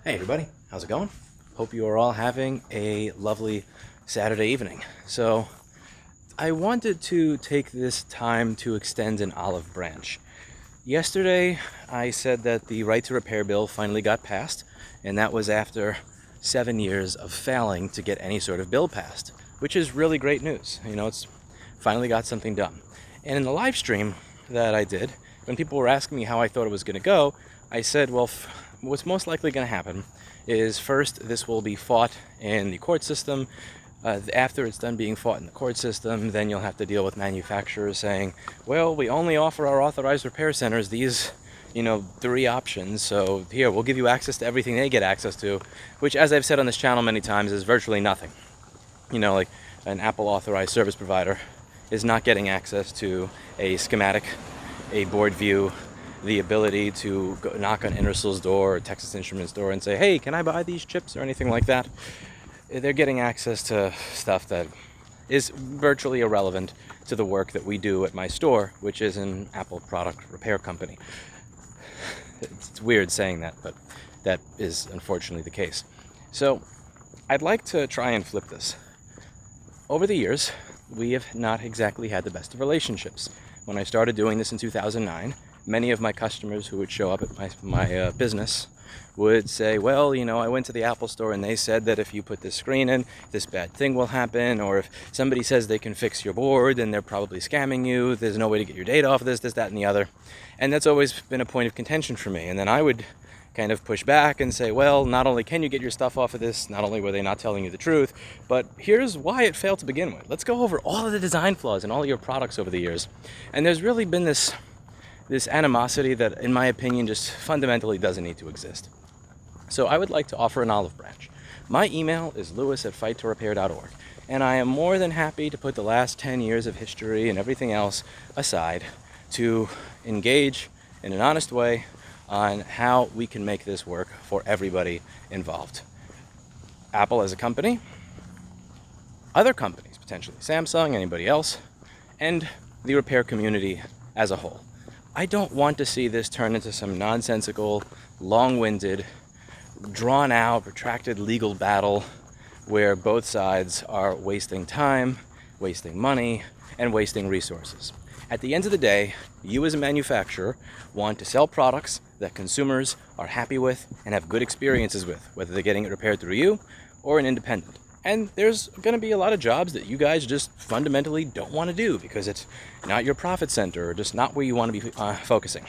Hey everybody, how's it going? Hope you are all having a lovely Saturday evening. So, I wanted to take this time to extend an olive branch. Yesterday, I said that the right to repair bill finally got passed, and that was after 7 years of failing to get any sort of bill passed, which is really great news. It's finally got something done. And in the live stream that I did, when people were asking me how I thought it was going to go, I said, well, what's most likely going to happen is first, this will be fought in the court system. After it's done being fought in the court system, then you'll have to deal with manufacturers saying, well, we only offer our authorized repair centers these, three options. So here, we'll give you access to everything they get access to, which, as I've said on this channel many times, is virtually nothing. Like an Apple authorized service provider is not getting access to a schematic, a board view, the ability to go knock on Intersil's door or Texas Instruments door and say, hey, can I buy these chips or anything like that? They're getting access to stuff that is virtually irrelevant to the work that we do at my store, which is an Apple product repair company. It's weird saying that, but that is unfortunately the case. So I'd like to try and flip this. Over the years, we have not exactly had the best of relationships. When I started doing this in 2009, many of my customers who would show up at my business would say, well, I went to the Apple store and they said that if you put this screen in, this bad thing will happen, or if somebody says they can fix your board, then they're probably scamming you, there's no way to get your data off of this, that, and the other. And that's always been a point of contention for me. And then I would kind of push back and say, well, not only can you get your stuff off of this, not only were they not telling you the truth, but here's why it failed to begin with. Let's go over all of the design flaws in all of your products over the years. And there's really been this animosity that, in my opinion, just fundamentally doesn't need to exist. So I would like to offer an olive branch. My email is lewis@fighttorepair.org, and I am more than happy to put the last 10 years of history and everything else aside to engage in an honest way on how we can make this work for everybody involved. Apple as a company, other companies potentially, Samsung, anybody else, and the repair community as a whole. I don't want to see this turn into some nonsensical, long-winded, drawn-out, protracted legal battle where both sides are wasting time, wasting money, and wasting resources. At the end of the day, you as a manufacturer want to sell products that consumers are happy with and have good experiences with, whether they're getting it repaired through you or an independent. And there's going to be a lot of jobs that you guys just fundamentally don't want to do because it's not your profit center or just not where you want to be focusing.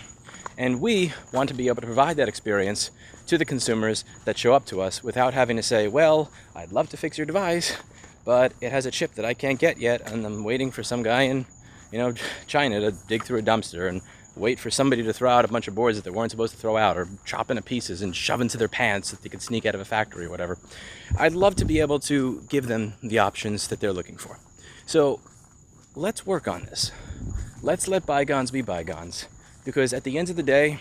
And we want to be able to provide that experience to the consumers that show up to us without having to say, well, I'd love to fix your device, but it has a chip that I can't get yet, and I'm waiting for some guy in China to dig through a dumpster and wait for somebody to throw out a bunch of boards that they weren't supposed to throw out, or chop into pieces and shove into their pants that they could sneak out of a factory or whatever. I'd love to be able to give them the options that they're looking for. So let's work on this. Let's let bygones be bygones, because at the end of the day,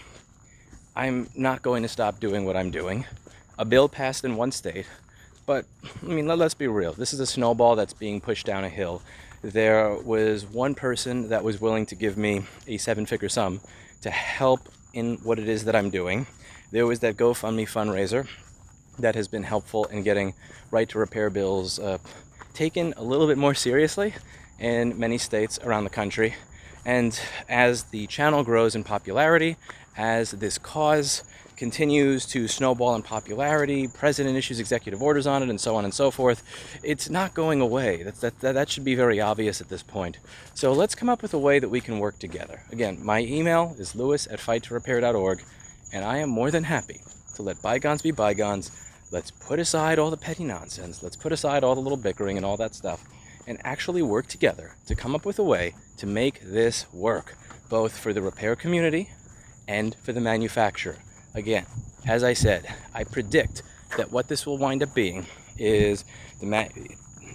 I'm not going to stop doing what I'm doing. A bill passed in one state, but let's be real. This is a snowball that's being pushed down a hill. There was one person that was willing to give me a 7-figure sum to help in what it is that I'm doing. There was that GoFundMe fundraiser that has been helpful in getting right to repair bills taken a little bit more seriously in many states around the country. And as the channel grows in popularity, as this cause continues to snowball in popularity, president issues executive orders on it, and so on and so forth, it's not going away. That should be very obvious at this point. So let's come up with a way that we can work together. Again, my email is lewis@fighttorepair.org, and I am more than happy to let bygones be bygones. Let's put aside all the petty nonsense. Let's put aside all the little bickering and all that stuff, and actually work together to come up with a way to make this work, both for the repair community and for the manufacturer. Again, as I said, I predict that what this will wind up being is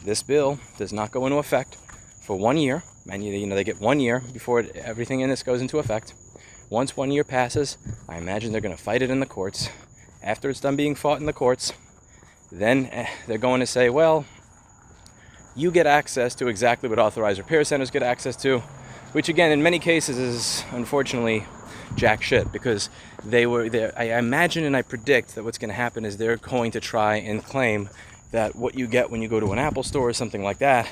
this bill does not go into effect for 1 year. They get 1 year before everything in this goes into effect. Once 1 year passes, I imagine they're going to fight it in the courts. After it's done being fought in the courts, then they're going to say, well, you get access to exactly what authorized repair centers get access to, which again, in many cases is unfortunately jack shit, because they were there. I imagine and I predict that what's going to happen is they're going to try and claim that what you get when you go to an Apple store or something like that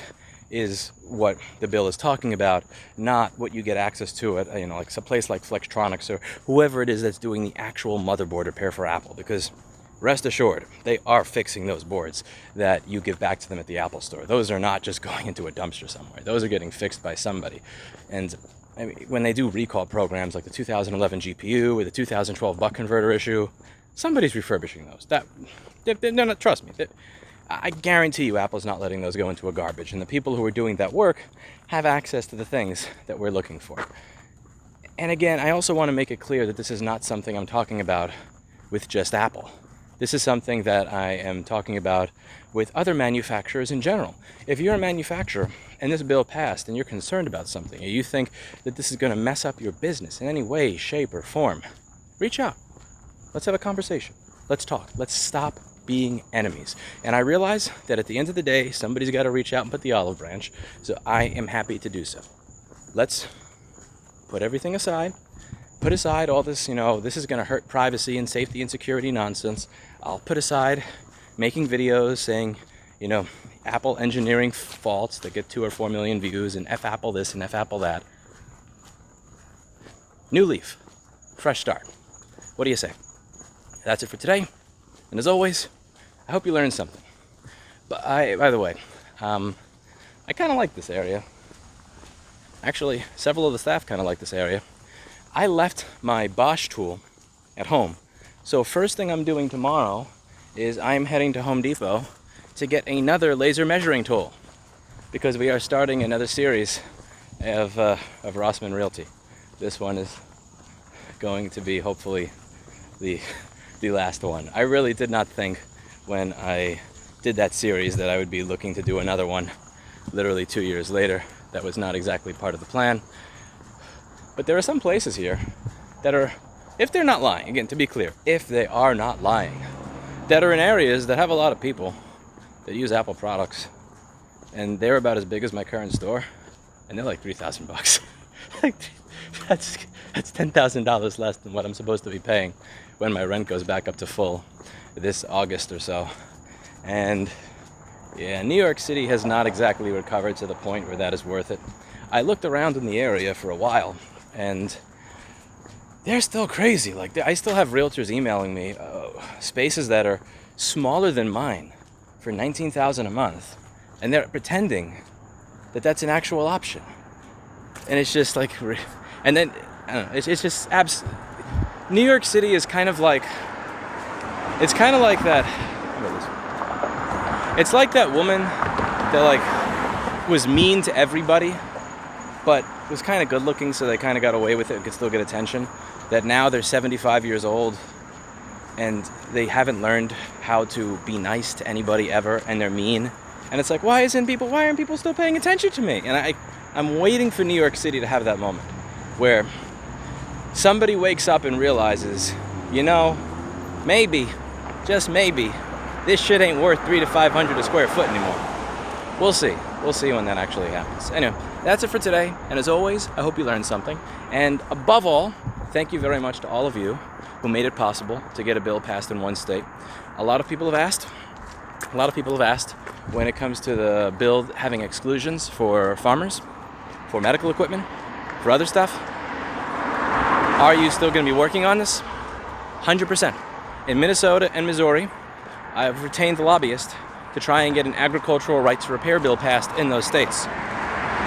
is what the bill is talking about, not what you get access to at, like some place like Flextronics or whoever it is that's doing the actual motherboard repair for Apple. Because rest assured, they are fixing those boards that you give back to them at the Apple store. Those are not just going into a dumpster somewhere. Those are getting fixed by somebody. And I mean, when they do recall programs like the 2011 GPU or the 2012 buck converter issue, somebody's refurbishing those. They're not, trust me. I guarantee you Apple's not letting those go into a garbage. And the people who are doing that work have access to the things that we're looking for. And again, I also want to make it clear that this is not something I'm talking about with just Apple. This is something that I am talking about with other manufacturers in general. If you're a manufacturer and this bill passed and you're concerned about something, and you think that this is going to mess up your business in any way, shape, or form, reach out. Let's have a conversation. Let's talk. Let's stop being enemies. And I realize that at the end of the day, somebody's got to reach out and put the olive branch, so I am happy to do so. Let's put everything aside. Put aside all this, this is going to hurt privacy and safety and security nonsense. I'll put aside making videos saying, Apple engineering faults that get 2 or 4 million views, and F Apple this and F Apple that. New leaf. Fresh start. What do you say? That's it for today. And as always, I hope you learned something. But by the way, I kind of like this area. Actually, several of the staff kind of like this area. I left my Bosch tool at home. So first thing I'm doing tomorrow is I'm heading to Home Depot to get another laser measuring tool, because we are starting another series of Rossman Realty. This one is going to be hopefully the last one. I really did not think when I did that series that I would be looking to do another one literally 2 years later. That was not exactly part of the plan. But there are some places here that are, if they're not lying, again, to be clear, if they are not lying, that are in areas that have a lot of people that use Apple products, and they're about as big as my current store, and they're like $3,000. That's $10,000 less than what I'm supposed to be paying when my rent goes back up to full this August or so. And yeah, New York City has not exactly recovered to the point where that is worth it. I looked around in the area for a while, and they're still crazy. Like, I still have realtors emailing me spaces that are smaller than mine for $19,000 a month, and they're pretending that that's an actual option. And it's just like, and then I don't know. It's just New York City is kind of like, it's kind of like that. How about this? It's like that woman that like was mean to everybody, but was kind of good looking, so they kind of got away with it and could still get attention. That now they're 75 years old and they haven't learned how to be nice to anybody ever, and they're mean. And it's like, why aren't people still paying attention to me? And I'm waiting for New York City to have that moment where somebody wakes up and realizes, maybe, just maybe, this shit ain't worth $300 to $500 a square foot anymore. We'll see. We'll see when that actually happens. Anyway, that's it for today. And as always, I hope you learned something. And above all, thank you very much to all of you who made it possible to get a bill passed in one state. A lot of people have asked when it comes to the bill having exclusions for farmers, for medical equipment, for other stuff. Are you still going to be working on this? 100%. In Minnesota and Missouri, I've retained the lobbyist to try and get an agricultural right to repair bill passed in those states.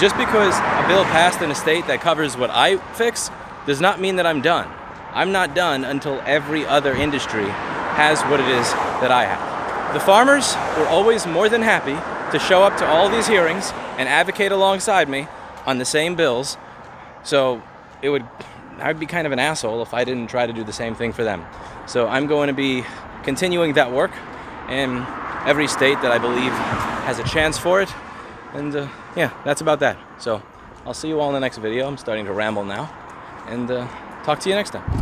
Just because a bill passed in a state that covers what I fix does not mean that I'm done. I'm not done until every other industry has what it is that I have. The farmers were always more than happy to show up to all these hearings and advocate alongside me on the same bills. So I'd be kind of an asshole if I didn't try to do the same thing for them. So I'm going to be continuing that work in every state that I believe has a chance for it. And yeah, that's about that. So I'll see you all in the next video. I'm starting to ramble now. And talk to you next time.